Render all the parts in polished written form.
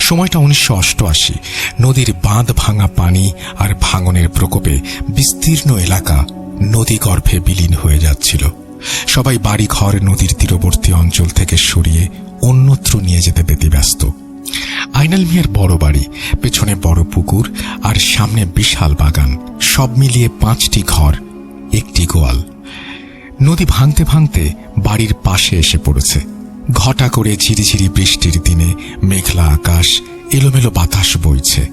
সময়টা 1988। নদীর বাঁধ ভাঙা পানি আর ভাঙনের প্রকোপে বিস্তীর্ণ এলাকা নদী গর্ভে বিলীন হয়ে যাচ্ছিল। সবাই বাড়ি ঘর নদীর তীরবর্তী অঞ্চল থেকে সরিয়ে অন্যত্র নিয়ে যেতে ব্যতিব্যস্ত। আইনাল মিয়ার বড় বাড়ি, পেছনে বড় পুকুর আর সামনে বিশাল বাগান, সব মিলিয়ে 5টি ঘর, একটি গোয়াল। নদী ভাঙতে ভাঙতে বাড়ির পাশে এসে পড়েছে। ঘটা করে ঝিরিঝিরি বৃষ্টির দিনে মেঘলা আকাশ, এলোমেলো বাতাস বইছে,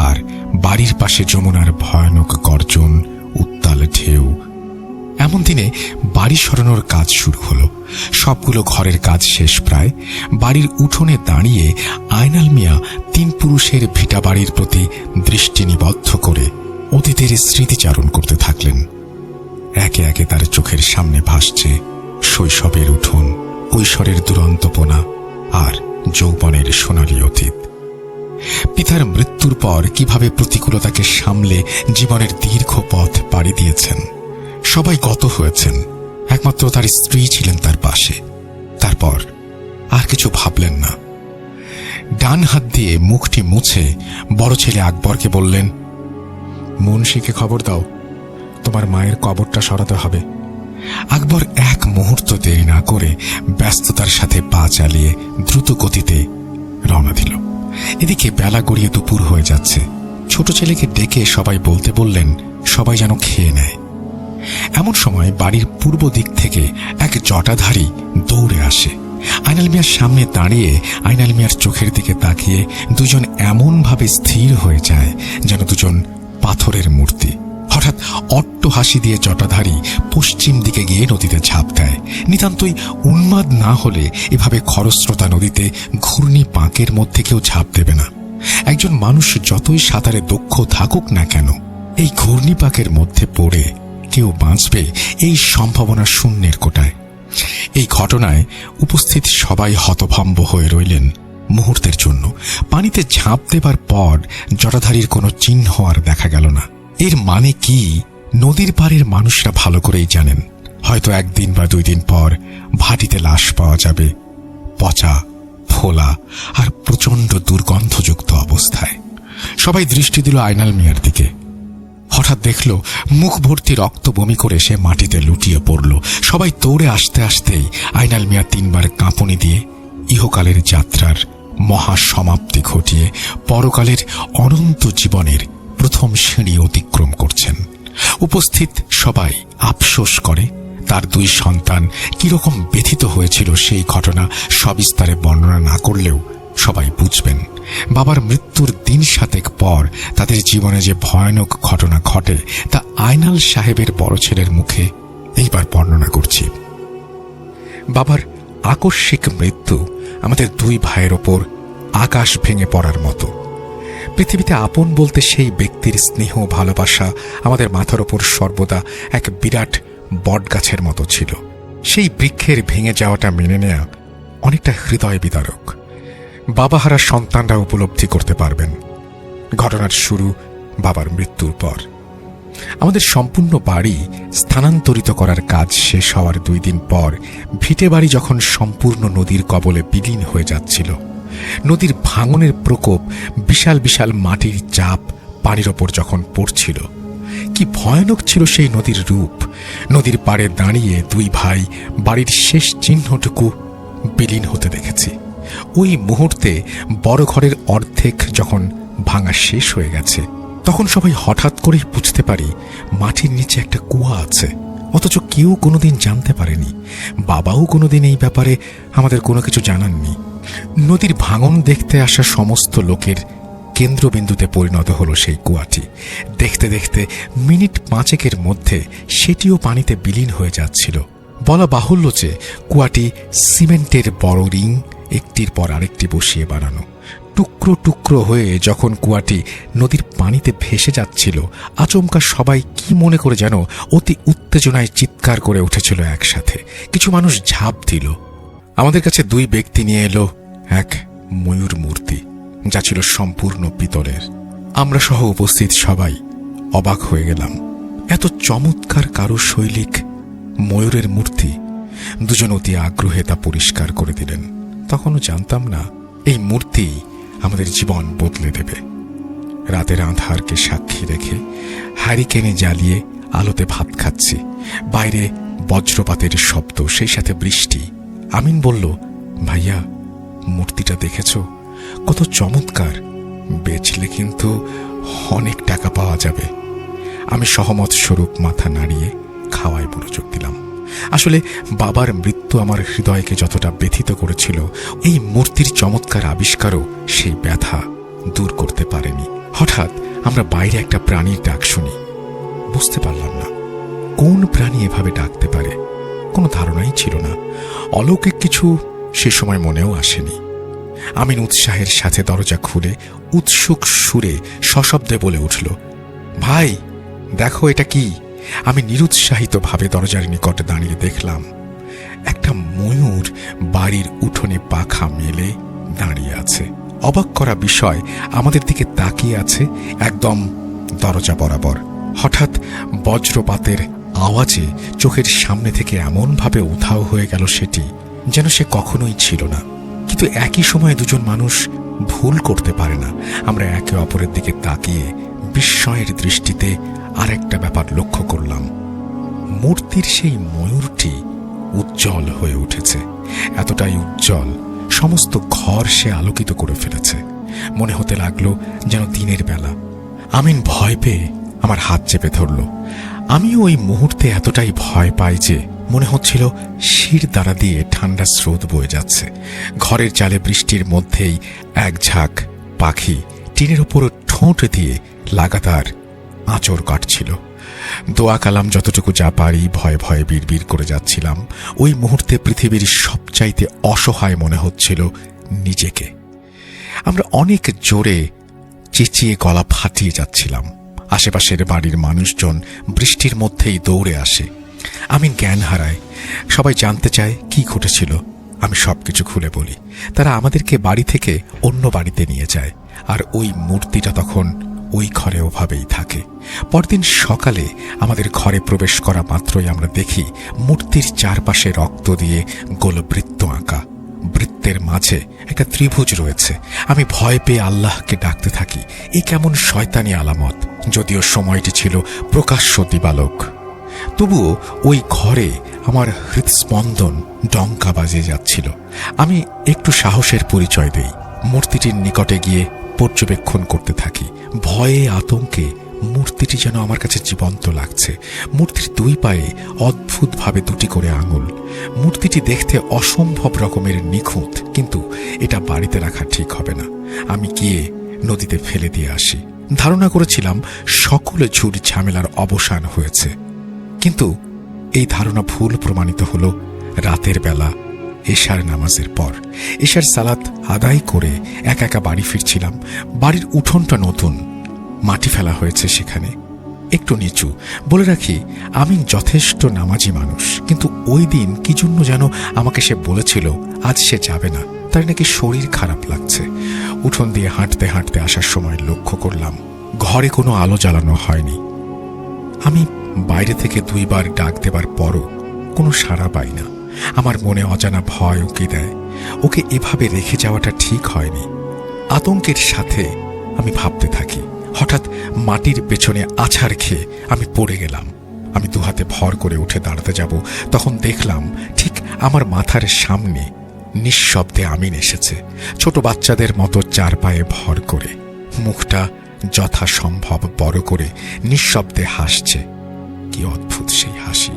আর বাড়ির পাশে যমুনার ভয়ানক গর্জন, উত্তাল ঢেউ। এমন দিনে বাড়ি সরানোর কাজ শুরু হলো। সবগুলো ঘরের কাজ শেষ প্রায়। বাড়ির উঠোনে দাঁড়িয়ে আইনাল মিয়া 3 পুরুষের ভিটা বাড়ির প্রতি দৃষ্টি নিবদ্ধ করে অতীতের স্মৃতিচারণ করতে থাকলেন। একে একে তার চোখের সামনে ভাসছে শৈশবের উঠোন, কৈশোরের দুরন্তপনা আর যৌবনের সোনালী অতীত। পিতার মৃত্যুর পর কিভাবে প্রতিকূলতাকে সামলে জীবনের দীর্ঘ পথ পাড়ি দিয়েছেন। সবাই গত হয়েছেন, একমাত্র তার স্ত্রী ছিলেন তার পাশে। তারপর আর কিছু ভাবলেন না। ডান হাত দিয়ে মুখটি মুছে বড় ছেলে আকবরকে বললেন, মুন্সিকে খবর দাও, তোমার মায়ের কবরটা সরাতে হবে। আকবর এক মুহূর্ত দেরি না করে ব্যস্ততার সাথে পা চালিয়ে দ্রুত গতিতে রওনা দিল। এদিকে বেলা গড়িয়ে দুপুর হয়ে যাচ্ছে। ছোট ছেলেকে ডেকে সবাই বলতে বললেন সবাই যেন খেয়ে নেয়। এমন সময় বাড়ির পূর্ব দিক থেকে এক জটাধারী দৌড়ে আসে। আইনাল মিয়ার সামনে দাঁড়িয়ে আইনাল মিয়ার চোখের দিকে তাকিয়ে দুজন এমনভাবে স্থির হয়ে যায় যেন দুজন পাথরের মূর্তি। হঠাৎ অট্ট হাসি দিয়ে জটাধারী পশ্চিম দিকে গিয়ে নদীতে ঝাঁপ দেয়। নিতান্তই উন্মাদ না হলে এভাবে খরস্রোতা নদীতে ঘূর্ণি পাঁকের মধ্যে কেউ ঝাঁপ দেবে না। একজন মানুষ যতই সাঁতারে দক্ষ থাকুক না কেন, এই ঘূর্ণিপাকের মধ্যে পড়ে কেউ বাঁচবে এই সম্ভাবনা শূন্যের কোটায়। এই ঘটনায় উপস্থিত সবাই হতভম্ব হয়ে রইলেন মুহূর্তের জন্য। পানিতে ঝাঁপ দেবার পর জটাধারীর কোনো চিহ্ন আর দেখা গেল না। এর মানে কি নদীর পাড়ের মানুষরা ভালো করেই জানেন, হয়তো 1 দিন বা 2 দিন পর ভাটিতে লাশ পাওয়া যাবে, পচা, ফোলা আর প্রচণ্ড দুর্গন্ধযুক্ত অবস্থায়। সবাই দৃষ্টি দিল আইনাল মিয়ার দিকে। হঠাৎ দেখল মুখ ভর্তি রক্ত বমি করে সে মাটিতে লুটিয়ে পড়ল। সবাই দৌড়ে আসতে আসতেই আইনাল মিয়া 3 বার কাঁপুনি দিয়ে ইহকালের যাত্রার মহা সমাপ্তি ঘটিয়ে পরকালের অনন্ত জীবনের প্রথম সিঁড়ি অতিক্রম করছেন। উপস্থিত সবাই আফসোস করে তার 2 সন্তান কিরকম ব্যথিত হয়েছিল সেই ঘটনা সবিস্তারে বর্ণনা না করলেও সবাই বুঝবেন। বাবার মৃত্যুর দিন 7 পর তাদের জীবনে যে ভয়ানক ঘটনা ঘটে তা আইনাল সাহেবের বড় ছেলের মুখে এইবার বর্ণনা করছি। বাবার আকস্মিক মৃত্যু আমাদের 2 ভাইয়ের ওপর আকাশ ভেঙে পড়ার মতো। পৃথিবীতে আপন বলতে সেই ব্যক্তির স্নেহ ভালোবাসা আমাদের মাথার ওপর সর্বদা এক বিরাট বটগাছের মতো ছিল। সেই বৃক্ষের ভেঙে যাওয়াটা মেনে নেয়া অনেকটা হৃদয় বিদারক। বাবাহারা সন্তানরা উপলব্ধি করতে পারবেন। ঘটনার শুরু বাবার মৃত্যুর পর। আমাদের সম্পূর্ণ বাড়ি স্থানান্তরিত করার কাজ শেষ হওয়ার 2 দিন পর ভিটে বাড়ি যখন সম্পূর্ণ নদীর কবলে বিলীন হয়ে যাচ্ছিল, নদীর ভাঙনের প্রকোপ, বিশাল বিশাল মাটির চাপ পানির ওপর যখন পড়ছিল, কি ভয়ানক ছিল সেই নদীর রূপ। নদীর পাড়ে দাঁড়িয়ে 2 ভাই বাড়ির শেষ চিহ্নটুকু বিলীন হতে দেখেছি। ওই মুহূর্তে বড় ঘরের অর্ধেক যখন ভাঙা শেষ হয়ে গেছে, তখন সবাই হঠাৎ করেই বুঝতে পারি মাটির নিচে একটা কুয়া আছে, অথচ কেউ কোনোদিন জানতে পারেনি। বাবাও কোনোদিন এই ব্যাপারে আমাদের কোনো কিছু জানাননি। নদীর ভাঙন দেখতে আসা সমস্ত লোকের কেন্দ্রবিন্দুতে পরিণত হলো সেই কুয়াটি। দেখতে দেখতে মিনিট 5 মধ্যে সেটিও পানিতে বিলীন হয়ে যাচ্ছিল। বলা বাহুল্য যে কুয়াটি সিমেন্টের বড় রিং একটির পর আরেকটি বসিয়ে বানানো। টুকরো টুকরো হয়ে যখন কুয়াটি নদীর পানিতে ভেসে যাচ্ছিল, আচমকা সবাই কি মনে করে যেন অতি উত্তেজনায় চিৎকার করে উঠেছিল একসাথে। কিছু মানুষ ঝাঁপ দিল। আমাদের কাছে 2 ব্যক্তি নিয়ে এলো এক ময়ূর মূর্তি, যা ছিল সম্পূর্ণ পিতলের। আমরা সহ উপস্থিত সবাই অবাক হয়ে গেলাম। এত চমৎকার কারুশৈলিক ময়ূরের মূর্তি। 2জন অতি আগ্রহে তা পরিষ্কার করে দিলেন। তখনও জানতাম না এই মূর্তি আমাদের জীবন বদলে দেবে। রাতের আঁধারকে সাক্ষী রেখে হ্যারিকেনে জ্বালিয়ে আলোতে ভাত খাচ্ছি। বাইরে বজ্রপাতের শব্দ, সেই সাথে বৃষ্টি। আমিন বলল, ভাইয়া, মূর্তিটা দেখেছ? কত চমৎকার, বেচলে কিন্তু অনেক টাকা পাওয়া যাবে। আমি সহমত স্বরূপ মাথা নাড়িয়ে খাওয়ায় মনোযোগ দিলাম। আসলে বাবার মৃত্যু আমার হৃদয়কে যতটা ব্যথিত করেছিল, এই মূর্তির চমৎকার আবিষ্কারও সেই ব্যথা দূর করতে পারেনি। হঠাৎ আমরা বাইরে একটা প্রাণীর ডাক শুনি। বুঝতে পারলাম না কোন প্রাণী এভাবে ডাকতে পারে, কোনো ধারণাই ছিল না। অলৌকিক কিছু সে সময় মনেও আসেনি। আমিন উৎসাহের সাথে দরজা খুলে উৎসুক সুরে সশব্দে বলে উঠল, ভাই দেখো এটা কি? আমি নিরুৎসাহিতভাবে দরজার নিকট দাঁড়িয়ে দেখলাম একটা ময়ূর বাড়ির উঠোনে পাখা মেলে দাঁড়িয়ে আছে। অবাক করা বিষয়, আমাদের দিকে তাকিয়ে আছে একদম দরজা বরাবর। হঠাৎ বজ্রপাতের আওয়াজে চোখের সামনে থেকে এমনভাবে উধাও হয়ে গেল সেটি, যেন সে কখনোই ছিল না। কিন্তু একই সময়ে দুজন মানুষ ভুল করতে পারে না। আমরা একে অপরের দিকে তাকিয়ে বিস্ময়ের দৃষ্টিতে আরেকটা ব্যাপার লক্ষ্য করলাম। মূর্তির সেই ময়ূরটি উজ্জ্বল হয়ে উঠেছে, এতটাই উজ্জ্বল সমস্ত ঘর সে আলোকিত করে ফেলেছে। মনে হতে লাগলো যেন দিনের বেলা। আমিন ভয় পেয়ে আমার হাত চেপে ধরল। আমিও ওই মুহূর্তে এতটাই ভয় পাই যে মনে হচ্ছিল শির দ্বারা দিয়ে ঠান্ডা স্রোত বয়ে যাচ্ছে। ঘরের চালে বৃষ্টির মধ্যেই এক ঝাঁক পাখি টিনের উপর ঠোঁট দিয়ে লাগাতার আঁচড় কাটছিল। দোয়া কালাম যতটুকু যা পারি ভয়ে ভয়ে বিড়বিড় করে যাচ্ছিলাম। ওই মুহূর্তে পৃথিবীর সবচাইতে অসহায় মনে হচ্ছিল নিজেকে। আমরা অনেক জোরে চেঁচিয়ে গলা ফাটিয়ে যাচ্ছিলাম। আশেপাশের বাড়ির মানুষজন বৃষ্টির মধ্যেই দৌড়ে আসে। আমি জ্ঞান হারাই। সবাই জানতে চায় কি ঘটেছিল। আমি সবকিছু খুলে বলি। তারা আমাদেরকে বাড়ি থেকে অন্য বাড়িতে নিয়ে যায়, আর ওই মূর্তিটা তখন ওই ঘরে ওভাবেই থাকে। পরদিন সকালে আমাদের ঘরে প্রবেশ করা মাত্রই আমরা দেখি মূর্তির চারপাশে রক্ত দিয়ে গোল বৃত্ত আঁকা। বৃত্তের মাঝে একটা ত্রিভুজ রয়েছে। আমি ভয় পেয়ে আল্লাহকে ডাকতে থাকি। এ কেমন শয়তানি আলামত! যদিও সময়টি ছিল প্রকাশ্য দিবালোক, তবুও ওই ঘরে আমার হৃদস্পন্দন ডঙ্কা বাজিয়ে যাচ্ছিল। আমি একটু সাহসের পরিচয় দেই। মূর্তিটির নিকটে গিয়ে পর্যবেক্ষণ করতে থাকি। ভয়ে আতঙ্কে মূর্তিটি যেন আমার কাছে জীবন্ত লাগছে। মূর্তির দুই পায়ে অদ্ভুতভাবে দুটি করে আঙুল। মূর্তিটি দেখতে অসম্ভব রকমের নিখুঁত, কিন্তু এটা বাড়িতে রাখা ঠিক হবে না। আমি গিয়ে নদীতে ফেলে দিয়ে আসি। ধারণা করেছিলাম সকল ঝুট ঝামেলার অবসান হয়েছে, কিন্তু এই ধারণা ভুল প্রমাণিত হলো রাতের বেলা এশার নামাজের পর। এশার সালাত আদায় করে একা একা বাড়ি ফিরছিলাম। বাড়ির উঠোনটা নতুন, মাটি ফেলা হয়েছে সেখানে, একটু নিচু। বলে রাখি, আমি যথেষ্ট নামাজি মানুষ, কিন্তু ওই দিন কি জন্য যেন আমাকে সে বলেছিল আজ সে যাবে না, তার নাকি শরীর খারাপ লাগছে। উঠোন দিয়ে হাঁটতে হাঁটতে আসার সময় লক্ষ্য করলাম ঘরে কোনো আলো জ্বালানো হয়নি। আমি বাইরে থেকে 2 বার ডাক দেবার পরও কোনো সাড়া পাই না। আমার মনে অজানা ভয় উকি দেয়। ওকে এভাবে রেখে যাওয়াটা ঠিক হয়নি। আতঙ্কের সাথে আমি ভাবতে থাকি। হঠাৎ মাটির পেছনে আছাড় খেয়ে আমি পড়ে গেলাম। আমি 2 হাতে ভর করে উঠে দাঁড়াতে যাব, তখন দেখলাম ঠিক আমার মাথার সামনে নিঃশব্দে আমিন এসেছে, ছোট বাচ্চাদের মতো 4 পায়ে ভর করে, মুখটা যথাসম্ভব বড় করে নিঃশব্দে হাসছে। কি অদ্ভুত সেই হাসি!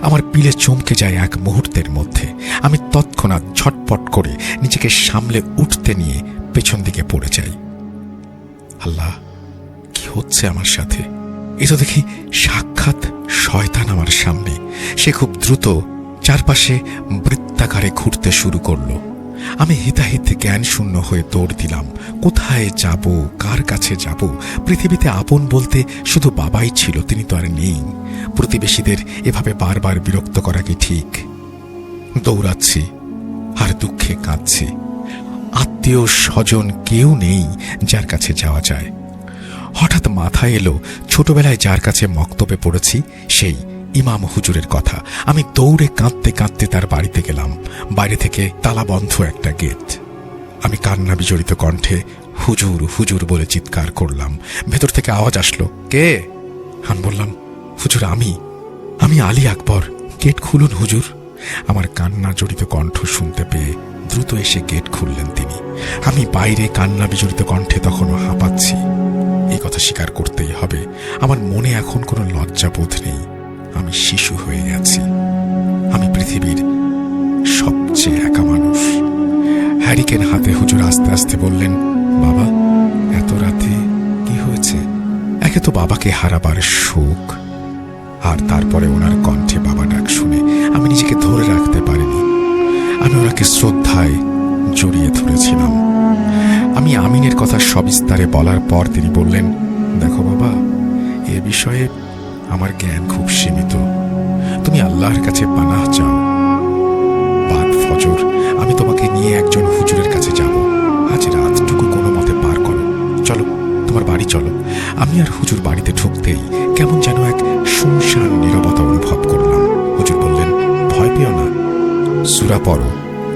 আমার পিলে চমকে যায় এক মুহূর্তের মধ্যে। আমি তৎক্ষণাৎ ঝটপট করে নিজেকে সামলে উঠতে নিয়ে পেছন দিকে পড়ে যাই। আল্লাহ, কি হচ্ছে আমার সাথে? এ তো দেখি সাক্ষাৎ শয়তান আমার সামনে। সে খুব দ্রুত চারপাশে বৃত্তাকারে ঘুরতে শুরু করলো। আমি হিতাহিতে জ্ঞান শূন্য হয়ে দৌড় দিলাম। কোথায় যাব, কার কাছে যাব? পৃথিবীতে আপন বলতে শুধু বাবাই ছিল, তিনি তো আর নেই। প্রতিবেশীদের এভাবে বারবার বিরক্ত করা কি ঠিক? দৌড়াচ্ছি আর দুঃখে কাঁদছি। আত্মীয় স্বজন কেউ নেই যার কাছে যাওয়া যায়। হঠাৎ মাথায় এলো ছোটবেলায় যার কাছে মক্তবে পড়েছি সেই ইমাম হুজুরের কথা। আমি দৌড়ে কাঁদতে কাঁদতে তার বাড়িতে গেলাম। বাইরে থেকে তালাবন্ধ একটা গেট। আমি কান্না বিজড়িত কণ্ঠে হুজুর হুজুর বলে চিৎকার করলাম। ভেতর থেকে আওয়াজ আসলো, কে? আমি বললাম, হুজুর আমি আলী আকবর, গেট খুলুন হুজুর। আমার কান্না জড়িত কণ্ঠ শুনতে পেয়ে দ্রুত এসে গেট খুললেন তিনি। আমি বাইরে কান্না বিজড়িত কণ্ঠে তখনও হাঁপাচ্ছি। এই কথা স্বীকার করতেই হবে, আমার মনে এখন কোনো লজ্জাবোধ নেই। আমি শিশু হয়ে গেছি। আমি পৃথিবীর সবচেয়ে একা মানুষ। হ্যারিকেন হাতে হুজুর আস্তে আস্তে বললেন, বাবা, এত রাতে কি হয়েছে? একে তো বাবাকে হারাবার শোক, আর তারপরে ওনার কণ্ঠে বাবা ডাক শুনে আমি নিজেকে ধরে রাখতে পারিনি। আমি ওনাকে শ্রদ্ধায় জড়িয়ে ধরেছিলাম। আমি আমিনের কথা সবিস্তারে বলার পর তিনি বললেন, দেখো বাবা, এ বিষয়ে আমার জ্ঞান খুব সীমিত। তুমি আল্লাহর কাছে পানাহ চাও। বাদ ফজর আমি তোমাকে নিয়ে একজন হুজুরের কাছে যাব। আজ রাতটুকু কোনো মতে পার করো। চলো, তোমার বাড়ি চলো। আমি আর হুজুর বাড়িতে ঢুকতেই কেমন যেন এক শুনশান নীরবতা অনুভব করলাম। হুজুর বললেন, ভয় পেও না, সূরা পড়ো,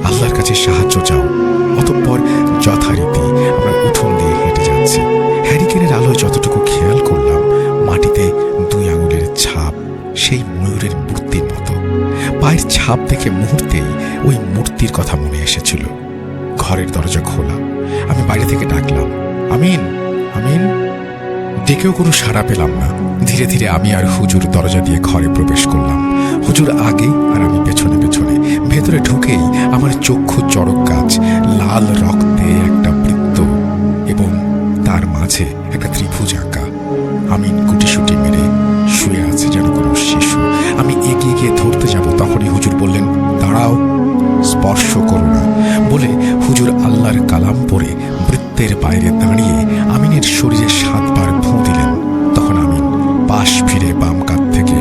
আল্লাহর কাছে সাহায্য চাও। অতঃপর যথারীতি আমরা উঠোন দিয়ে হেঁটে যাচ্ছি। হ্যারিকেনের আলোয় যতটুকু খেয়াল করলাম, মাটিতে 2 আঙুলের ছাপ, সেই ময়ূরের মূর্তির মতো। পায়ের ছাপ দেখে মুহূর্তেই ওই মূর্তির কথা মনে এসেছিল। ঘরের দরজা খোলা। আমি বাইরে থেকে ডাকলাম, আমিন আমিন। ডেকেও কোনো সাড়া পেলাম না। ধীরে ধীরে আমি আর হুজুর দরজা দিয়ে ঘরে প্রবেশ করলাম। হুজুর আগে আর আমি পেছনে পেছনে। ভেতরে ঢুকেই আমার চক্ষু চড়ক গাছ, লাল রক্তে একটা বৃত্ত এবং তার মাঝে একটা ত্রিভুজ আঁকা। আমিন গুটিসুটি মেরে শুয়ে আছে যেন কোনো শিশু। আমি এগিয়ে গিয়ে ধরতে যাব, তখনই হুজুর বললেন, দাঁড়াও, স্পর্শ করো না বলে হুজুর আল্লাহর কালাম পড়ে বৃত্তের বাইরে দাঁড়িয়ে আমিনের শরীরে 7 বার ফু দিলেন। তখন আমিন পাশ ফিরে বাম কাঁধ থেকে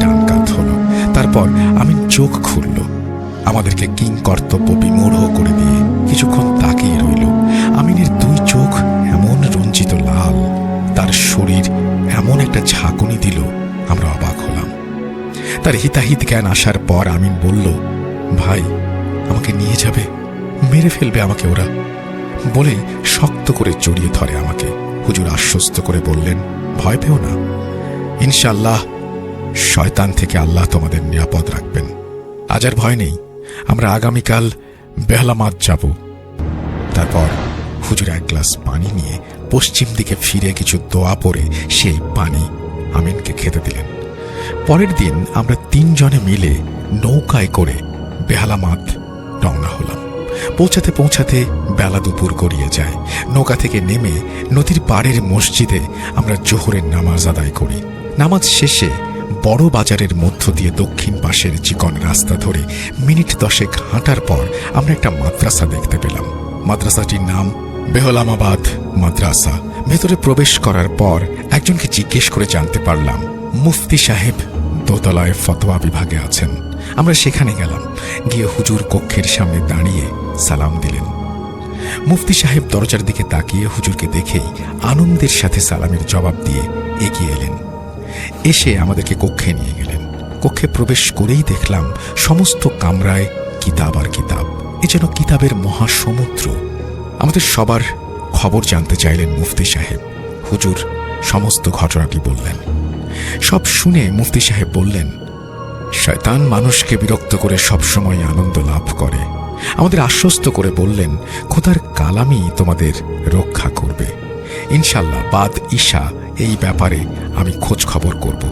ডান কাঁধ হলো। তারপর আমিন চোখ খুলল। আমাদেরকে কিং কর্তব্য বিমূঢ় করে দিয়ে কিছুক্ষণ তাকিয়ে রইল। আমিনের 2 চোখ এমন রঞ্জিত লাল, তার শরীর এমন একটা ঝাঁকুনি দিল, আমরা অবাক হলাম। তার হিতাহিত জ্ঞান আসার পর আমিন বলল, ভাই, আমাকে নিয়ে যাবে, মেরে ফেলবে আমাকে ওরা, বলে শক্ত করে জড়িয়ে ধরে আমাকে। হুজুর আশ্বস্ত করে বললেন, ভয় পেও না, ইনশাআল্লাহ শয়তান থেকে আল্লাহ তোমাদের নিরাপদ রাখবেন। আজ আর ভয় নেই, আমরা আগামীকাল বেহলামাত যাব। তারপর হুজুর 1 গ্লাস পানি নিয়ে পশ্চিম দিকে ফিরে কিছু দোয়া পড়ে সেই পানি আমিনকে খেতে দিলেন। পরের দিন আমরা 3 জনে মিলে নৌকায় করে বেহালামাত রওনা হলাম। পৌঁছাতে পৌঁছাতে বেলা দুপুর গড়িয়ে যায়। নৌকা থেকে নেমে নদীর পাড়ের মসজিদে আমরা জোহরের নামাজ আদায় করি। নামাজ শেষে বড় বাজারের মধ্য দিয়ে দক্ষিণ পাশের চিকন রাস্তা ধরে মিনিট 10 হাঁটার পর আমরা একটা মাদ্রাসা দেখতে পেলাম। মাদ্রাসাটির নাম বেহলামাবাদ মাদ্রাসা। ভেতরে প্রবেশ করার পর একজনকে জিজ্ঞেস করে জানতে পারলাম মুফতি সাহেব দোতলায় ফতোয়া বিভাগে আছেন। আমরা সেখানে গেলাম। গিয়ে হুজুর কক্ষের সামনে দাঁড়িয়ে সালাম দিলেন। মুফতি সাহেব দরজার দিকে তাকিয়ে হুজুরকে দেখেই আনন্দের সাথে সালামের জবাব দিয়ে এগিয়ে এলেন। এসে আমাদেরকে কক্ষে নিয়ে গেলেন। কক্ষে প্রবেশ করেই দেখলাম সমস্ত কামরায় কিতাব আর কিতাব। এ যেন কিতাবের মহাসমুদ্র। আমাদের সবার খবর জানতে চাইলেন মুফতি সাহেব। হুজুর সমস্ত ঘটনাটি বললেন। সব শুনে মুফতি সাহেব বললেন, শয়তান মানুষকে বিরক্ত করে সবসময় আনন্দ লাভ করে। আমাদের আশ্বস্ত করে বললেন, খোদার কালামই তোমাদের রক্ষা করবে। ইনশাল্লাহ বাদ ঈশা এই ব্যাপারে আমি খোঁজ খবর করব।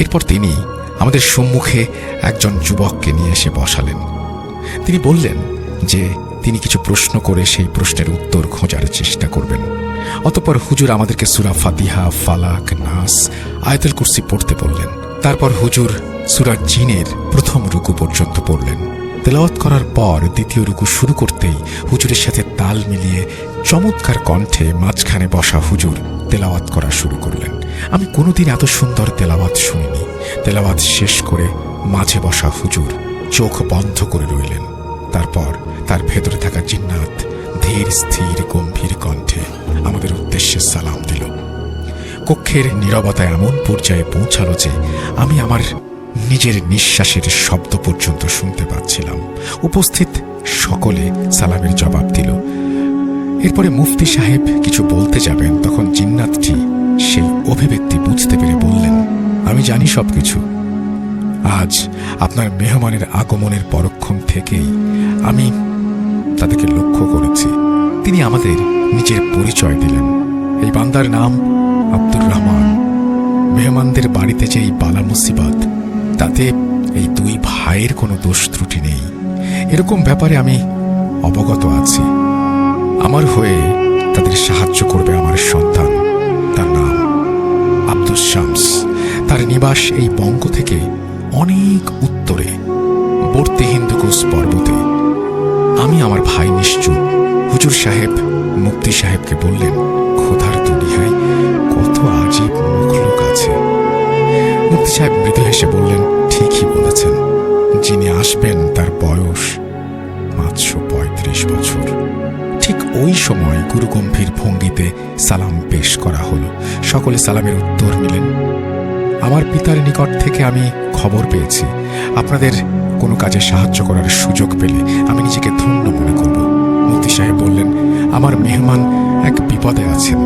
এরপর তিনি আমাদের সম্মুখে একজন যুবককে নিয়ে এসে বসালেন। তিনি বললেন যে তিনি কিছু প্রশ্ন করে সেই প্রশ্নের উত্তর খোঁজার চেষ্টা করবেন। অতঃপর হুজুর আমাদেরকে সূরা ফাতিহা, ফালাক, নাস, আয়াতুল কুরসি পড়তে বললেন। তারপর হুজুর সূরা জিনের প্রথম রুকু পর্যন্ত পড়লেন। তেলাওয়াত করার পর দ্বিতীয় রুকু শুরু করতেই হুজুরের সাথে তাল মিলিয়ে চমৎকার কণ্ঠে মাঝখানে বসা হুজুর তেলাওয়াত করা শুরু করলেন। আমি কোনোদিন এত সুন্দর তেলাওয়াত শুনিনি। তেলাওয়াত শেষ করে মাঝে বসা হুজুর চোখ বন্ধ করে রইলেন। তারপর তার ভেতরে থাকা জিন্নাত ধীর স্থির গম্ভীর কণ্ঠে আমাদের উদ্দেশ্যে সালাম দিল। কক্ষের নীরবতা এমন পর্যায়ে পৌঁছালো যে আমি আমার নিজের নিঃশ্বাসের শব্দ পর্যন্ত শুনতে পাচ্ছিলাম। উপস্থিত সকলে সালামের জবাব দিল। এরপরে মুফতি সাহেব কিছু বলতে যাবেন, তখন জিন্নাতটি সেই অভিব্যক্তি বুঝতে পেরে বললেন, আমি জানি সবকিছু। আজ আপনার মেহমানের আগমনের পরক্ষণ থেকেই আমি তাদেরকে লক্ষ্য করেছি। তিনি আমাদের নিজের পরিচয় দিলেন। এই বান্দার নাম আব্দুর রহমান। মেহমানদের বাড়িতে যে এই বালা মুসিবত, তাতে এই দুই ভাইয়ের কোনো দোষ ত্রুটি নেই। এরকম ব্যাপারে আমি অবগত আছি। আমার হয়ে তাদের সাহায্য করবে আমার সন্তান, তার নাম আব্দুস শামস। তার নিবাস এই বঙ্গ থেকে অনেক উত্তরে, বর্তি হিন্দুকুশ পর্বতে। আমি আমার ভাই নিশ্চুপ। হুজুর সাহেব মুফতি সাহেবকে বললেন, খোদার দুনিয়ায় কত আজীব মখলুক আছে। মুফতি সাহেব মৃদু হেসে বললেন, ঠিকই বলেছেন। যিনি আসবেন তার বয়স মাত্র ৩৫ বছর। ঠিক ওই সময় গুরুগম্ভীর ভঙ্গিতে সালাম পেশ করা হলো। সকলে সালামের উত্তর নিলেন। আমার পিতার নিকট থেকে আমি খবর পেয়েছি, আপনাদের কোনো কাজে সাহায্য করার সুযোগ পেলে আমি নিজেকে ধন্য মনে করব। মুফতি সাহেব বললেন, আমার মেহমান এক বিপদে আছেন।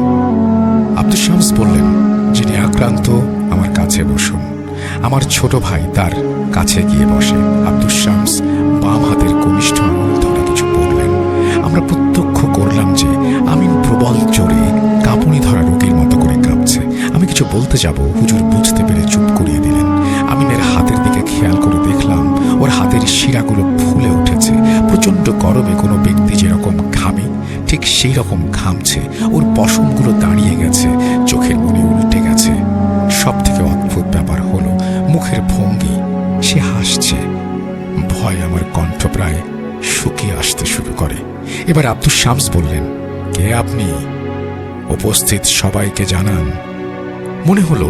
আব্দুস শামস বললেন, যিনি আক্রান্ত আমার কাছে বসুন। আমার ছোট ভাই তার কাছে গিয়ে বসে। আব্দুস শামস বাম হাতের কনিষ্ঠ আঙুল ধরে কিছু বললেন। আমরা প্রত্যক্ষ করলাম যে আমিন প্রবল জোরে কাঁপুনি ধরা রোগীর মতো করে কাঁপছে। আমি কিছু বলতে যাব, হুজুর বুঝতে পেরে চুপ করিয়ে দিলেন। আমিনের হাতের দিকে খেয়াল করে দেখলাম ওর হাতের শিরাগুলো ফুলে উঠেছে। প্রচন্ড গরমে কোনো ব্যক্তি যেরকম ঘামে ঠিক সেই রকম ঘামছে। ওর পশমগুলো দাঁড়িয়ে গেছে, চোখের মনি উল্টে গেছে। সব থেকে অদ্ভুত ব্যাপার হলো মুখের ভঙ্গি, সে হাসছে। ভয় আমার কণ্ঠ প্রায় শুকিয়ে আসতে শুরু করে। এবার আব্দুস শামস বললেন, কে আপনি? উপস্থিত সবাইকে জানান। মনে হলো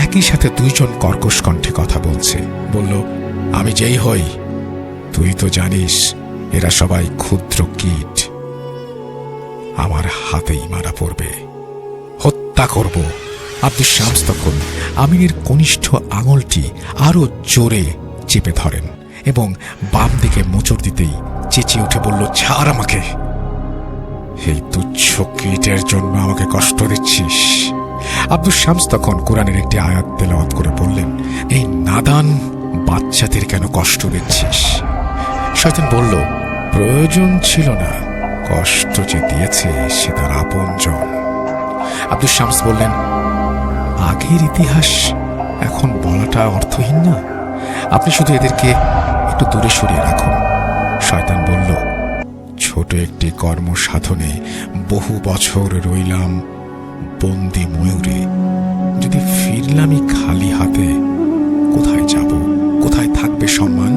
একই সাথে দুইজন কর্কশ কণ্ঠে কথা বলছে। বলল, আমি যেই হই, তুই তো জানিস এরা সবাই ক্ষুদ্র কীট। আমার হাতেই মারা পড়বে, হত্যা করব। আব্দুস শামস তখন আমিনের কনিষ্ঠ আঙুলটি আরো জোরে চেপে ধরেন এবং বাম দিকে মোচড় দিতেই চেঁচিয়ে উঠে বলল, ছাড় আমাকে। এই তুচ্ছ কীটের জন্য আমাকে কষ্ট দিচ্ছিস? আব্দুস শামস তখন কোরআনের একটি আয়াত তেলাওয়াত করে বললেন, এই নাদান বাচ্চাদের কেন কষ্ট দিচ্ছিস? শয়তান বলল, প্রয়োজন ছিল না, কষ্ট যে দিয়েছে সে তার আপনজন। আব্দুস শামস বললেন, আগের ইতিহাস এখন বলাটা অর্থহীন না? আপনি শুধু এদেরকে একটু দূরে সরিয়ে রাখুন। শয়তান বলল, ছোট একটি কর্ম সাধনে বহু বছর রইলাম বন্দি ময়ূরে। যদি ফিরলামই খালি হাতে, কোথায় যাব? কোথায় থাকবে সম্মান?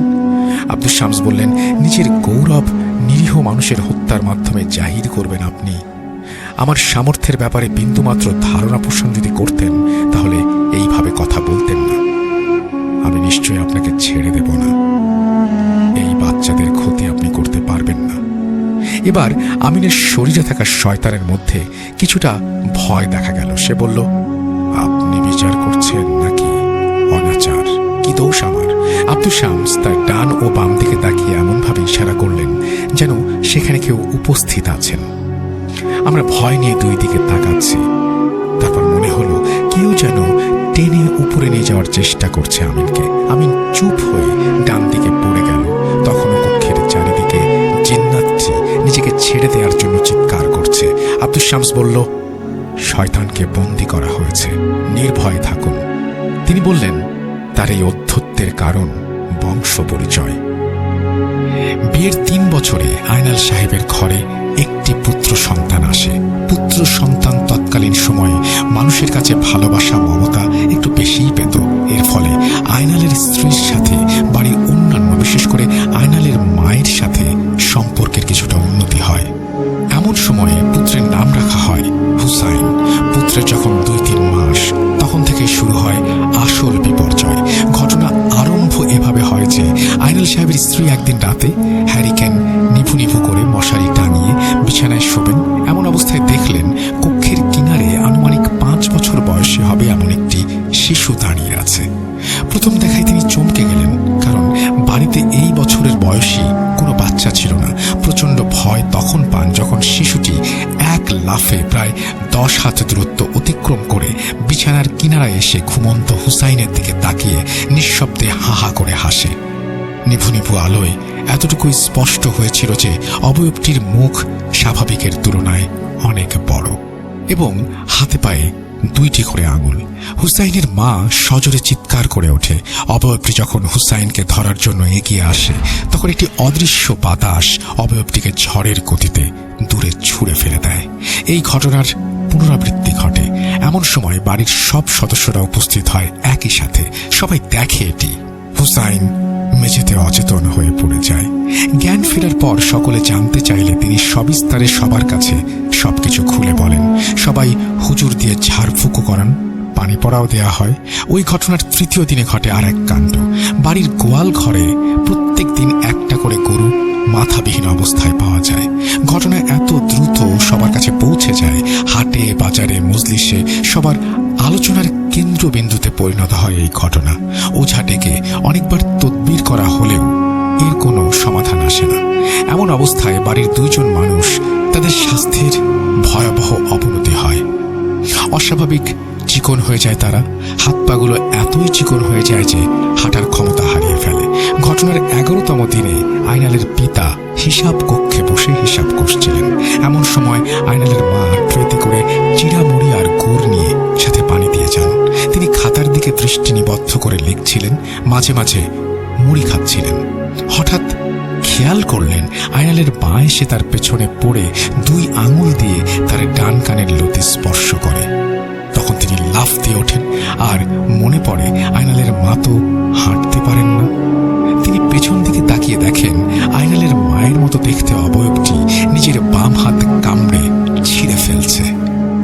আব্দুস শামস বললেন, নিজের গৌরব নিরীহ মানুষের হত্যার মাধ্যমে জাহির করবেন আপনি? আমার সামর্থ্যের ব্যাপারে বিন্দুমাত্র ধারণা পোষণ যদি করতেন, তাহলে এইভাবে কথা বলতেন না। আমি নিশ্চয়ই আপনাকে ছেড়ে দেব না। এই বাচ্চাদের ক্ষতি আপনি করতে পারবেন না। এবার আমিনের শরীরে থাকা শয়তানের মধ্যে কিছুটা ভয় দেখা গেল। সে বলল, আপনি বিচার করছেন নাকি অনাচার? কি দোষ আমার? আব্দুস শামস তার ডান ও বাম দিকে তাকিয়ে এমনভাবে ইশারা করলেন যেন সেখানে কেউ উপস্থিত আছেন। আমরা ভয় নিয়ে দুই দিকে তাকাচ্ছি। তারপর মনে হলো কেউ যেন টেনে উপরে নিয়ে যাওয়ার চেষ্টা করছে আমিনকে। আমিন চুপ হয়ে ডান দিকে পড়ে গেল। তখনও কক্ষের চারিদিকে জিন্নাতটি নিজেকে ছেড়ে দেওয়ার জন্য চিৎকার করছে। আব্দুস শামস বলল, শয়তানকে বন্দী করা হয়েছে, নির্ভয় থাকুন। তিনি বললেন, তার এই অধ্যত্বের কারণ বংশ পরিচয়। বিয়ের ৩ বছরে আয়নাল সাহেবের ঘরে একটি পুত্র সন্তান আসে। পুত্র সন্তান তৎকালীন সময়ে মানুষের কাছে ভালোবাসা মমতা একটু বেশিই পেত। এর ফলে আয়নালের স্ত্রীর সাথে বাড়ির অন্যান্য, বিশেষ করে আয়নালের মায়ের সাথে সম্পর্কের কিছুটা উন্নতি হয়। এমন সময়ে পুত্রের নাম রাখা হয় হুসাইন। পুত্রের যখন ২-৩ মাস, তখন থেকে শুরু হয় আসল বিপর্যয়। ঘটনা আরম্ভ এভাবে হয় যে আয়নাল সাহেবের স্ত্রী একদিন রাতে হ্যারিকেন নিভু নিভু করে মশারি টাঙিয়ে বিছানায় শোবেন। এমন অবস্থায় দেখলেন কক্ষের কিনারে আনুমানিক ৫ বছর বয়সী হবে এমন একটি শিশু দাঁড়িয়ে আছে। প্রথম দেখায় তিনি চমকে গেলেন, কারণ বাড়িতে এই বছরের বয়সী কোনো বাচ্চা ছিল না। লাফে প্রায় 10 হাত দূরত্ব অতিক্রম করে বিছানার কিনারায় এসে ঘুমন্ত হুসাইনের দিকে তাকিয়ে নিঃশব্দে হা হা করে হাসে। নিভু নিভু আলোয় এতটুকুই স্পষ্ট হয়েছিল যে অবয়বটির মুখ স্বাভাবিকের তুলনায় অনেক বড় এবং হাতে পায়ে 2টি করে আঙুল। হুসাইনের মা সজোরে চিৎকার করে ওঠে। অবয়বটি যখন হুসাইনকে ধরার জন্য এগিয়ে আসে তখন একটি অদৃশ্য বাতাস অবয়বটিকে ঝড়ের গতিতে দূরে ছুঁড়ে ফেলে দেয়। এই ঘটনার পুনরাবৃত্তি ঘটে। এমন সময় বাড়ির সব সদস্যরা উপস্থিত হয় একই সাথে। সবাই দেখে এটি। হুসাইন মেঝেতে অচেতন হয়ে পড়ে যায়। জ্ঞান ফেরার পর সকলে জানতে চাইলে তিনি সবিস্তারে সবার কাছে সবকিছু খুলে বলেন। সবাই হুজুর দিয়ে ঝাড়ফুঁকো করান, পানি পড়াও দেয়া হয়। ওই ঘটনার 3য় দিনে ঘটে আর এক কাণ্ড। বাড়ির গোয়াল ঘরে প্রত্যেক দিন একটা করে গরু মাথাবিহীন অবস্থায় পাওয়া যায়। ঘটনা এত দ্রুত সবার কাছে পৌঁছে যায়, হাটে বাজারে মজলিসে সবার আলোচনার কেন্দ্রবিন্দুতে পরিণত হয় এই ঘটনা। ওঝা ডেকে অনেকবার তদবির করা হলেও এর কোনো সমাধান আসে না। এমন অবস্থায় বাড়ির 2 জন মানুষ তাদের স্বাস্থ্যের ভয়াবহ অবনতি হয়। অস্বাভাবিক চিকন হয়ে যায় তারা। হাত পাগুলো এতই চিকন হয়ে যায় যে হাঁটার ক্ষমতা হারিয়ে ফেলে। ঘটনার 11তম দিনে আইনালের পিতা হিসাব কক্ষে বসে হিসাব করছিলেন। এমন সময় আইনালের মা ট্রেতে করে চিড়ামুড়ি আর গুড় নিয়ে সাথে পানি দিয়ে যান। তিনি খাতার দিকে দৃষ্টি নিবদ্ধ করে লিখছিলেন, মাঝে মাঝে মুড়ি খাচ্ছিলেন। হঠাৎ খেয়াল করলেন আইনালের মা এসে তার পেছনে পড়ে 2 আঙুল দিয়ে তার ডান কানের লতি স্পর্শ করে। তখন তিনি লাফ দিয়ে ওঠেন আর মনে পড়ে আইনালের মা তো হাঁটতে পারেন না। তিনি পেছন দিকে তাকিয়ে দেখেন আইনালের মায়ের মতো দেখতে অবয়বটি নিজের বাম হাত কামড়ে ছিঁড়ে ফেলছে।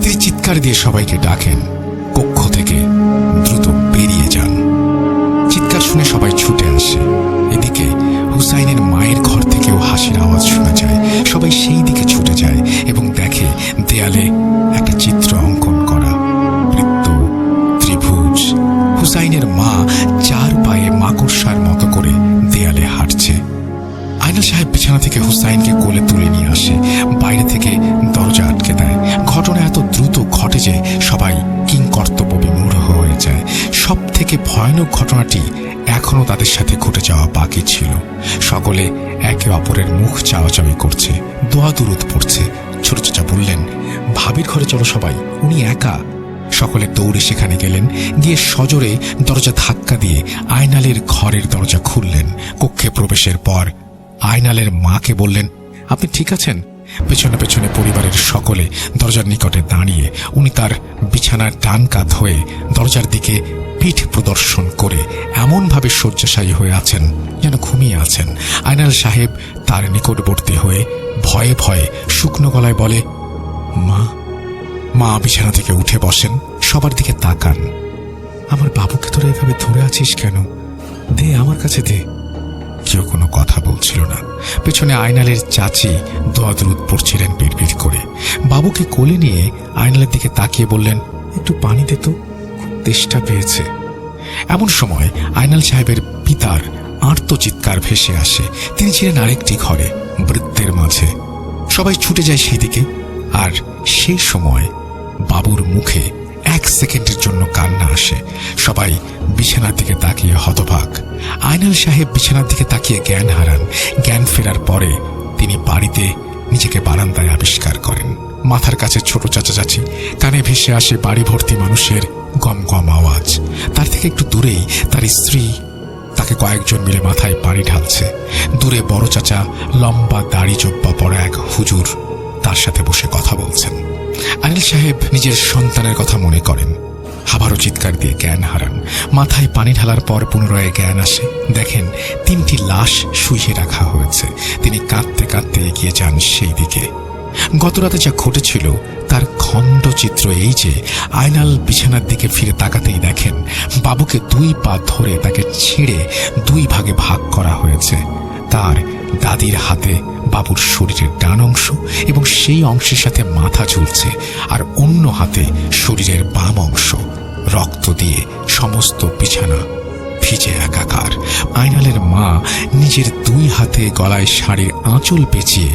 তিনি চিৎকার দিয়ে সবাইকে ডাকেন, কক্ষ থেকে দ্রুত বেরিয়ে যান। চিৎকার শুনে সবাই ছুটে আসে। এদিকে হুসাইনের মায়ের ঘর থেকেও হাসির আওয়াজ শোনা যায়। সবাই সেই দিকে ছুটে যায় এবং দেখে দেয়ালে একটা চিত্র অঙ্কন করা, বৃত্ত, ত্রিভুজ। হুসাইনের মা 4 পায়ে মাকড়সার মতো করে দেয়ালে হাঁটছে। আইনাল সাহেব বিছানা থেকে হুসাইনকে কোলে তুলে নিয়ে আসে। বাইরে থেকে দরজা আটকে দেয়। ঘটনা এত দ্রুত ঘটে যে সবাই কিংকর্তব্য বিমূঢ় হয়ে যায়। সব থেকে ভয়ানক ঘটনাটি এখনো তাদের সাথে ঘটে যাওয়া বাকি ছিল। সকলে একে অপরের মুখ চাওয়াচাওয়ি করছে, দোয়া দুরুদ পড়ছে। ছোট চাচা বললেন, ভাবির ঘরে চলো সবাই, উনি একা। সকলে দৌড়ে সেখানে গেলেন। গিয়ে সজোরে দরজা ধাক্কা দিয়ে আয়নালের ঘরের দরজা খুললেন। কক্ষে প্রবেশের পর আয়নালের মাকে বললেন, আপনি ঠিক আছেন? পেছনে পেছনে পরিবারের সকলে দরজার নিকটে দাঁড়িয়ে উনি তার বিছানার ডান কাত হয়ে দরজার দিকে পিঠ প্রদর্শন করে এমনভাবে শয্যাশায়ী হয়ে আছেন যেন ঘুমিয়ে আছেন। আয়নাল সাহেব তার নিকটবর্তী হয়ে ভয়ে ভয়ে শুকনো গলায় বলে, মা। মা বিছানা থেকে উঠে বসেন, সবার দিকে তাকান। আমার বাবুকে তোরা এভাবে ধরে আছিস কেন? দে, আমার কাছে দে। কেউ কোনো কথা বলছিল না। পেছনে আয়নালের চাচি দোয়া দুরুদ পড়ছিলেন বিড়বিড় করে। বাবুকে কোলে নিয়ে আয়নালের দিকে তাকিয়ে বললেন, একটু পানি দে তো, খুব তেষ্টা পেয়েছে। এমন সময় আয়নাল সাহেবের পিতার আর্তচিৎকার ভেসে আসে। তিনি ছিলেন আরেকটি ঘরে, বৃত্তের মাঝে। সবাই ছুটে যায় সেই দিকে। আর সেই সময় বাবুর মুখে 1 সেকেন্ডের জন্য কান্না আসে। সবাই বিছানার দিকে তাকিয়ে হতবাক। আয়নাল সাহেব বিছানার দিকে তাকিয়ে জ্ঞান হারান। জ্ঞান ফেরার পরে তিনি বাড়িতে নিজেকে বারান্দায় আবিষ্কার করেন। মাথার কাছে ছোট চাচা চাচি, কানে ভেসে আসে বাড়ি ভর্তি মানুষের গম গম আওয়াজ। তার থেকে একটু দূরেই তার স্ত্রী তাকে কয়েকজন মিলে মাথায় পানি ঢালছে। দূরে বড় চাচা লম্বা দাড়ি জোব্বা পড়া এক হুজুর তার সাথে বসে কথা বলছেন। আনিল সাহেব নিজের সন্তানের কথা মনে করেন। আবারও চিৎকার দিয়ে জ্ঞান হারান। মাথায় পানি ঢালার পর পুনরায় জ্ঞান আসে। দেখেন 3টি লাশ শুইয়ে রাখা হয়েছে। তিনি কাঁদতে কাঁদতে এগিয়ে যান সেই দিকে। গতরাতে যা ঘটেছিল তার খণ্ডচিত্র এই যে, আয়নাল বিছানার দিকে ফিরে তাকাতেই দেখেন বাবুকে 2 পা ধরে তাকে ছিঁড়ে 2 ভাগে ভাগ করা হয়েছে। তার দাদির হাতে বাবুর শরীরের ডান অংশ এবং সেই অংশের সাথে মাথা ঝুলছে, আর অন্য হাতে শরীরের বাম অংশ। রক্ত দিয়ে সমস্ত বিছানা ভিজে একাকার। আয়নালের মা নিজের 2 হাতে গলায় শাড়ির আঁচল পেঁচিয়ে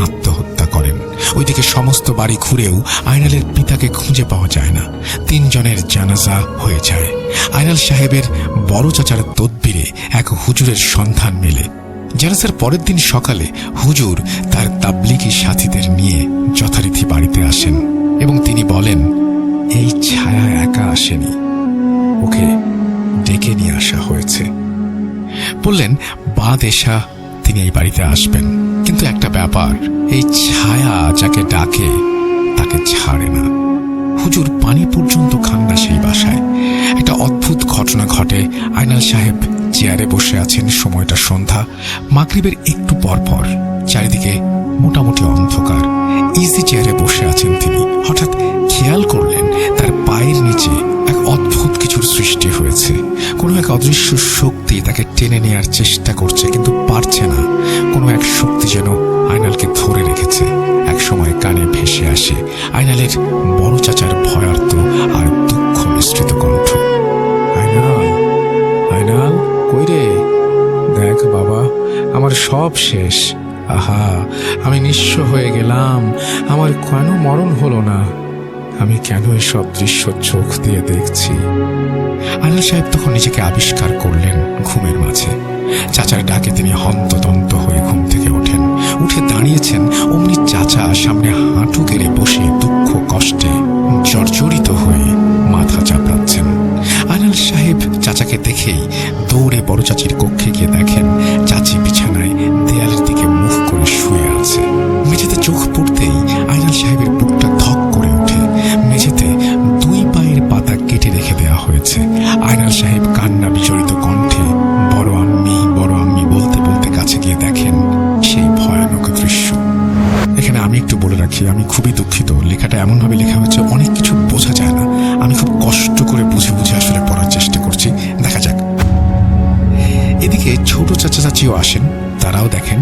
আত্মহত্যা করেন। ওইদিকে সমস্ত বাড়ি ঘুরেও আইনালের পিতাকে খুঁজে পাওয়া যায় না। 3 জনের জানাজা হয়ে যায়। আইনাল সাহেবের বড় চাচার তদবিরে এক হুজুরের সন্ধান মেলে। জানাজার পরের দিন সকালে হুজুর তার তাবলিগি সাথীদের নিয়ে যথারীতি বাড়িতে আসেন এবং তিনি বলেন, এই ছায়া একা আসেনি, ওকে ডেকে নিয়ে আসা হয়েছে। বললেন বাদ এসা তিনি এই বাড়িতে আসবেন, কিন্তু একটা ব্যাপার, এই ছায়া যাকে ডাকে তাকে ছাড়ে না। হুজুর পানি পর্যন্ত খান না সেই বাসায়। একটা অদ্ভুত ঘটনা ঘটে। আইনাল সাহেব চেয়ারে বসে আছেন, সময়টা সন্ধ্যা, মাগরিবের একটু পরপর। চারিদিকে মোটামুটি অন্ধকার। ইজি চেয়ারে বসে আছেন তিনি। হঠাৎ খেয়াল করলেন তার পায়ের নিচে এক অদ্ভুত কিছুর সৃষ্টি হয়েছে। কোনো এক অদৃশ্য শক্তি তাকে টেনে নেওয়ার চেষ্টা করছে, কিন্তু পারছে না। কোনো এক শক্তি যেন আইনালকে ধরে রেখেছে। এক সময় কানে ভেসে আসে আইনালের বড় চাচার ভয়ার্ত আর দুঃখ মিশ্রিত কণ্ঠ। আইনাল, আইনাল, কই রে? দেখ বাবা, আমার সব শেষ। আহা, আমি নিঃস্ব হয়ে গেলাম। আমার কেন মরণ হলো না? আমি কেন এসব দৃশ্য চোখ দিয়ে দেখছি? আইনাল সাহেব তখন নিজেকে আবিষ্কার করলেন ঘুমের মাঝে। চাচার ডাকে তিনি হন্তদন্ত হয়ে ঘুম থেকে ওঠেন। উঠে দাঁড়িয়েছেন, অমনি চাচা সামনে হাঁটু গেড়ে বসে দুঃখ কষ্টে জর্জরিত হয়ে মাথা চাপড়াচ্ছেন। আইনাল সাহেব চাচাকে দেখেই দৌড়ে বড় চাচির কক্ষে গিয়ে দেখেন চাচি বিছানায় দেয়ালের দিকে মুখ করে শুয়ে আছে। মেঝেতে চোখ পড়তেই আইনাল সাহেবের বুকটা ধক করে ওঠে। মেঝেতে 2 পায়ের পাতা কেটে রেখে দেওয়া হয়েছে। আইনাল সাহেব কান্না বিচলিত কণ্ঠে বড় আম্মি বলতে বলতে কাছে গিয়ে দেখেন সেই ভয়ানক দৃশ্য। এখানে আমি একটু বলে রাখি, আমি খুবই দুঃখিত। লেখাটা এমনভাবে লেখা হয়েছে অনেক কিছু বোঝা যায় না। আমি খুব কষ্ট করে বুঝে বুঝে আসলে পড়ার চেষ্টা করছি। দেখা যাক। এদিকে ছোট চাচা চাচিও আসেন। তারাও দেখেন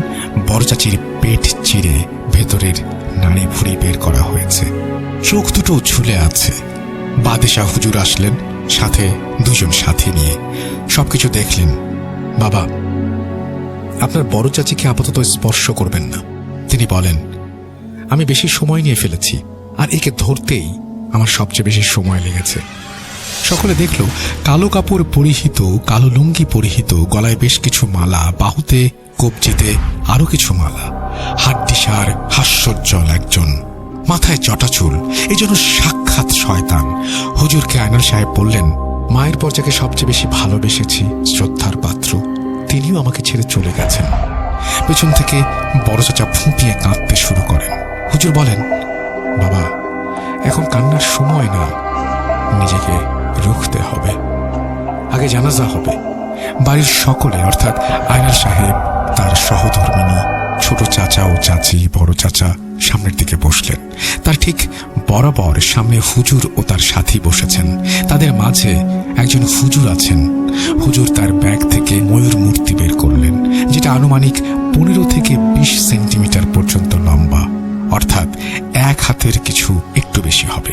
বড় চাচির পেট চিরে ভেতরের নাড়ি ভুড়ি বের করা হয়েছে। চোখ দুটো ঝুলে আছে। বাদেশা হুজুর আসলেন, সাথে 2 জন সাথী নিয়ে। সবকিছু দেখলেন। বাবা, আপনার বড় চাচিকে আপাতত স্পর্শ করবেন না। তিনি বলেন, আমি বেশি সময় নিয়ে ফেলেছি, আর একে ধরতেই আমার সবচেয়ে বেশি সময় লেগেছে। সকলে দেখল কালো কাপড় পরিহিত, কালো লুঙ্গি পরিহিত, গলায় বেশ কিছু মালা, বাহুতে কবজিতে আরো কিছু মালা। হাড্ডিসার হাস্যোজ্জ্বল একজন, মাথায় জটাচুল, এই জন্য সাক্ষাৎ শয়তান। হুজুরকে আইনাল সাহেব বললেন, মায়ের পর যাকে সবচেয়ে বেশি ভালোবেসেছি, শ্রদ্ধার পাত্র, তিনিও আমাকে ছেড়ে চলে গেছেন। পেছন থেকে বড় চাচা ফুঁপিয়ে কাঁদতে শুরু করেন। হুজুর বলেন, বাবা, এখন কান্নার সময় না, নিজেকে রুখতে হবে। আগে জানাজা হবে। বাড়ির সকলে, অর্থাৎ আইনাল সাহেব, তার সহধর্মিনী, ছোট চাচা ও চাচি, বড় চাচা সামনের দিকে বসলেন। তার ঠিক বরাবর সামনে হুজুর ও তার সাথী বসেছেন। তাদের মাঝে একজন হুজুর আছেন। হুজুর তার ব্যাগ থেকে ময়ূর মূর্তি বের করলেন, যেটা আনুমানিক 15 থেকে 20 সেন্টিমিটার পর্যন্ত লম্বা, অর্থাৎ 1 হাতের কিছু একটু বেশি হবে।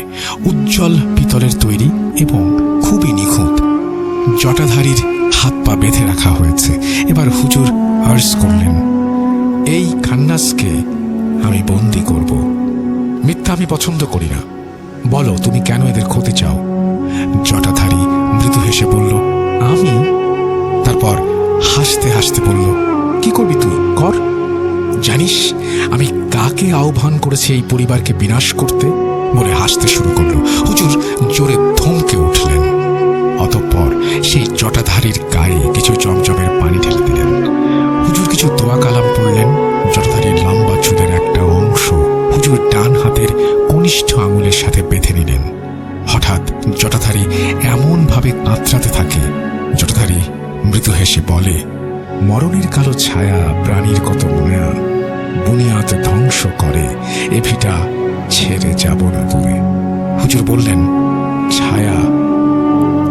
উজ্জ্বল পিতলের তৈরি এবং খুবই নিখুঁত। জটাধারীর হাত পা বেঁধে রাখা হয়েছে। এবার হুজুর আর্জ করলেন, এই খান্নাসকে আমি বন্দি করব। মিথ্যা আমি পছন্দ করি না। বলো, তুমি কেন এদের ক্ষতি চাও? জটাধারী মৃদু হেসে বলল, আমি? তারপর হাসতে হাসতে বলল, কি করবি তুই? কর। জানিস আমি কাকে আহ্বান করেছি এই পরিবারকে বিনাশ করতে? বলে হাসতে শুরু করলো। হুজুর জোরে থমকে উঠলেন। অতঃপর সেই জটাধারীর গায়ে কিছু জমজমের পানি ঢেলে দিলেন। হুজুর কিছু দোয়া কালাম পড়লেন। জটাধারীর লম্বা চুলের একটা অংশ হুজুর ডান হাতের কনিষ্ঠ আঙুলের সাথে বেঁধে নিলেন। হঠাৎ জটাধারী এমন ভাবে কাতরাতে থাকে, জটাধারী মৃদু হেসে বলে, মরণের কালো ছায়া প্রাণীর কত মায়া, বুনিয়াদ ধ্বংস করে, এ ভিটা ছেড়ে যাব না দূরে। হুজুর বললেন, ছায়া,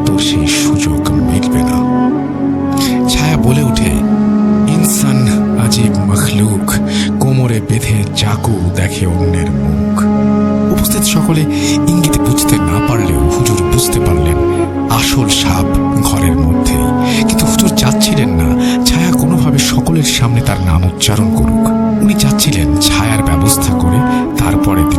তোর সেই সুযোগ মিলবে না। ছায়া বলে ওঠে, ইনসান আজীব মখলুক, কোমরে বেঁধে চাকু দেখে অন্যের মুখ। উপস্থিত সকলে ইঙ্গিতে বুঝতে না পারলেও হুজুর বুঝতে পারলেন আসল সাপ ঘরের মধ্যেই। কিন্তু হুজুর চাচ্ছিলেন না ছায়া কোনোভাবে সকলের সামনে তার নাম উচ্চারণ করুক। উনি চাচ্ছিলেন ছায়ার ব্যবস্থা করে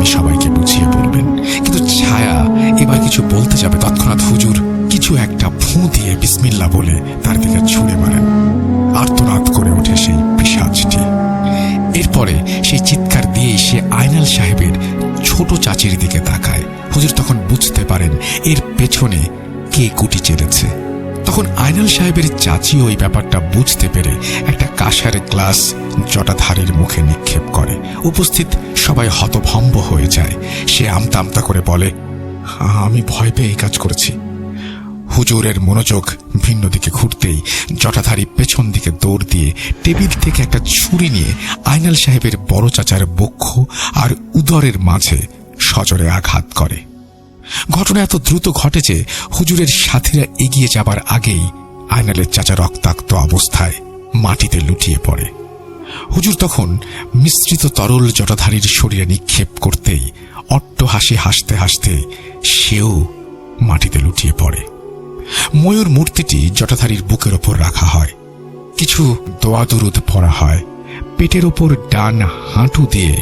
তিনি সবাইকে বুঝিয়ে বলবেন। কিন্তু ছায়া এবার কিছু বলতে যাবে, তৎক্ষণাৎ হুজুর কিছু একটা ফু দিয়ে বিসমিল্লাহ বলে তার দিকে ছুঁড়ে মারেন। আর্তনাদ করে ওঠে সেই পিশাচটি। এরপরে সেই চিৎকার দিয়েই সে আয়নাল সাহেবের ছোট চাচির দিকে তাকায়। হুজুর তখন বুঝতে পারেন এর পেছনে কে কুটি চেড়েছে। তখন আয়নাল সাহেবের চাচি ওই ব্যাপারটা বুঝতে পেরে একটা কাঁসার গ্লাস জটাধারীর মুখে নিক্ষেপ করে। উপস্থিত সবাই হতভম্ব হয়ে যায়। সে আমতা আমতা করে বলে, আমি ভয় পেয়ে এই কাজ করেছি। হুজুরের মনোযোগ ভিন্ন দিকে ঘুরতেই জটাধারী পেছন দিকে দৌড় দিয়ে টেবিল থেকে একটা ছুরি নিয়ে আয়নাল সাহেবের বড় চাচার বক্ষ আর উদরের মাঝে সজোরে আঘাত করে। ঘটনা এত দ্রুত ঘটে যে হুজুরের সাথীরা এগিয়ে যাবার আগেই আয়নালের চাচা রক্তাক্ত অবস্থায় মাটিতে লুটিয়ে পড়ে। হুজুর তখন মিশ্রিত তরল জটাধারীর শরীরে নিক্ষেপ করতেই অট্টহাসি হাসতে হাসতে সেও মাটিতে লুটিয়ে পড়ে। ময়ূর মূর্তিটি জটাধারীর বুকের ওপর রাখা হয়। কিছু দোয়া দুরুদ পড়া হয়। পেটের ওপর ডান হাঁটু দিয়ে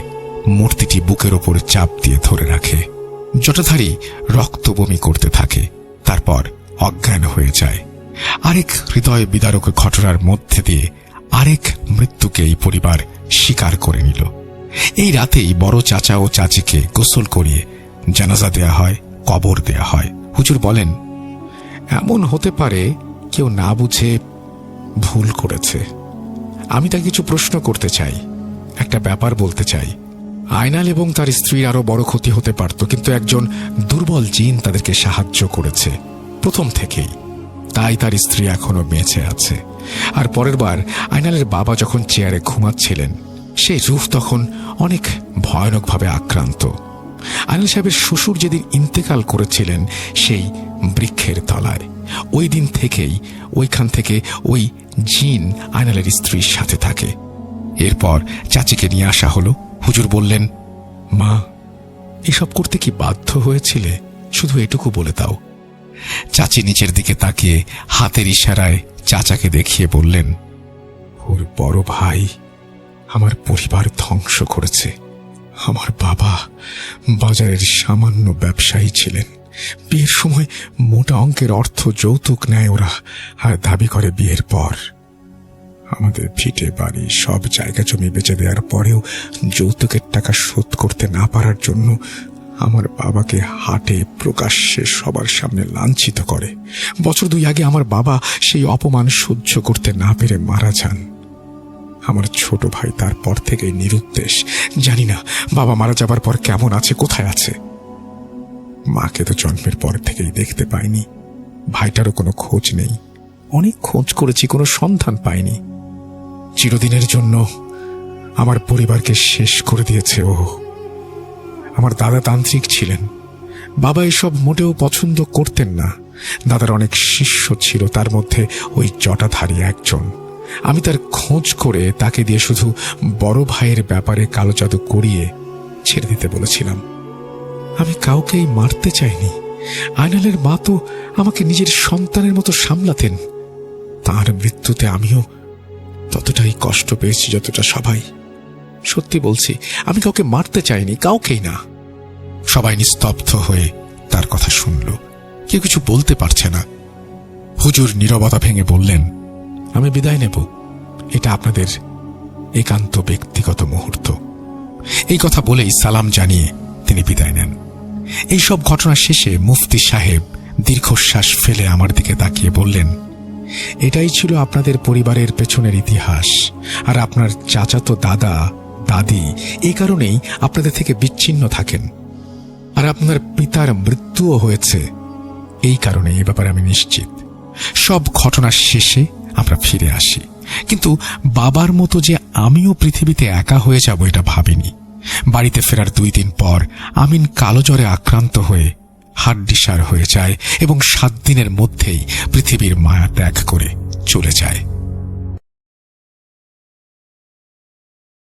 মূর্তিটি বুকের ওপর চাপ দিয়ে ধরে রাখে। জটাধারী রক্ত বমি করতে থাকে, তারপর অজ্ঞান হয়ে যায়। আরেক হৃদয় বিদারক ঘটনার মধ্যে দিয়ে আরেক মৃত্যুকে এই পরিবার স্বীকার করে নিল। এই রাতেই বড় চাচা ও চাচিকে গোসল করিয়ে জানাজা দেয়া হয়, কবর দেয়া হয়। হুজুর বলেন, এমন হতে পারে কেউ না বুঝে ভুল করেছে। আমি তাকে কিছু প্রশ্ন করতে চাই, একটা ব্যাপার বলতে চাই। আয়নাল এবং তার স্ত্রীর আরো বড় ক্ষতি হতে পারত, কিন্তু একজন দুর্বল জিন তাদেরকে সাহায্য করেছে প্রথম থেকেই। তাই তার স্ত্রী এখনো বেঁচে আছে। আর পরের বার আয়নালের বাবা যখন চেয়ারে ঘুমাচ্ছিলেন, সেই রূহ তখন অনেক ভয়ানকভাবে আক্রান্ত। আয়নাল সাহেবের শ্বশুর যেদিন ইন্তেকাল করেছিলেন সেই বৃক্ষের তলায়, ওই দিন থেকেই ওইখান থেকে ওই জিন আয়নালের স্ত্রীর সাথে থাকে। এরপর চাচিকে নিয়ে আসা হলো। হুজুর বললেন, মা, এসব করতে কি বাধ্য হয়েছিলে? শুধু এটুকু বলে দাও। চাচি নিচের দিকে তাকিয়ে হাতের ইশারায় চাচাকে দেখিয়ে বললেন, ওর বড় ভাই আমার পরিবার ধ্বংস করেছে। আমার বাবা বাজারের সামান্য ব্যবসায়ী ছিলেন। বিয়ের সময় মোটা অঙ্কের অর্থ যৌতুক নেয় ওরা, আর দাবি করে বিয়ের পর আমাদের ভিটে বাড়ি সব জায়গা জমি বেচে দেওয়ার পরেও যৌতুকের টাকা শোধ করতে না পারার জন্য আমার বাবাকে হাটে প্রকাশ্যে সবার সামনে লাঞ্ছিত করে। বছর 2 আগে আমার বাবা সেই অপমান সহ্য করতে না পেরে মারা যান। আমার ছোট ভাই তারপর থেকেই নিরুদ্দেশ। জানি না বাবা মারা যাবার পর কেমন আছে, কোথায় আছে। মাকে তো জন্মের পর থেকেই দেখতে পাইনি। ভাইটারও কোনো খোঁজ নেই। অনেক খোঁজ করেছি, কোনো সন্ধান পাইনি। চিরদিনের জন্য আমার পরিবারকে শেষ করে দিয়েছে ও। আমার দাদা তান্ত্রিক ছিলেন। বাবা এসব মোটেও পছন্দ করতেন না। দাদার অনেক শিষ্য ছিল, তার মধ্যে ওই জটাধারী একজন। আমি তার খোঁজ করে তাকে দিয়ে শুধু বড় ভাইয়ের ব্যাপারে কালো জাদু করিয়ে ছেড়ে দিতে বলেছিলাম। আমি কাউকেই মারতে চাইনি। আয়নালের মা তো আমাকে নিজের সন্তানের মতো সামলাতেন। তার মৃত্যুতে আমিও ততটাই কষ্ট পেয়েছি যতটা সবাই। সত্যি বলছি, আমি কাউকে মারতে চাইনি, কাউকেই না। সবাই নিস্তব্ধ হয়ে তার কথা শুনল। কেউ কিছু বলতে পারছে না। হুজুর নীরবতা ভেঙে বললেন, আমি বিদায় নেব। এটা আপনাদের একান্ত ব্যক্তিগত মুহূর্ত। এই কথা বলেই সালাম জানিয়ে তিনি বিদায় নেন। এই সব ঘটনা শেষে মুফতি সাহেব দীর্ঘশ্বাস ফেলে আমার দিকে তাকিয়ে বললেন, এটাই ছিল আপনাদের পরিবারের পেছনের ইতিহাস। আর আপনার চাচাতো দাদা দাদি এই কারণেই আপনাদের থেকে বিচ্ছিন্ন থাকেন। আর আপনার পিতার মৃত্যুও হয়েছে এই কারণে। এ ব্যাপারে আমি নিশ্চিত। সব ঘটনার শেষে আমরা ফিরে আসি, কিন্তু বাবার মতো যে আমিও পৃথিবীতে একা হয়ে যাব এটা ভাবিনি। বাড়িতে ফেরার 2 দিন পর আমিন কালো জ্বরে আক্রান্ত হয়ে হাড্ডিসার হয়ে যায় এবং 7 দিনের মধ্যেই পৃথিবীর মায়া ত্যাগ করে চলে যায়।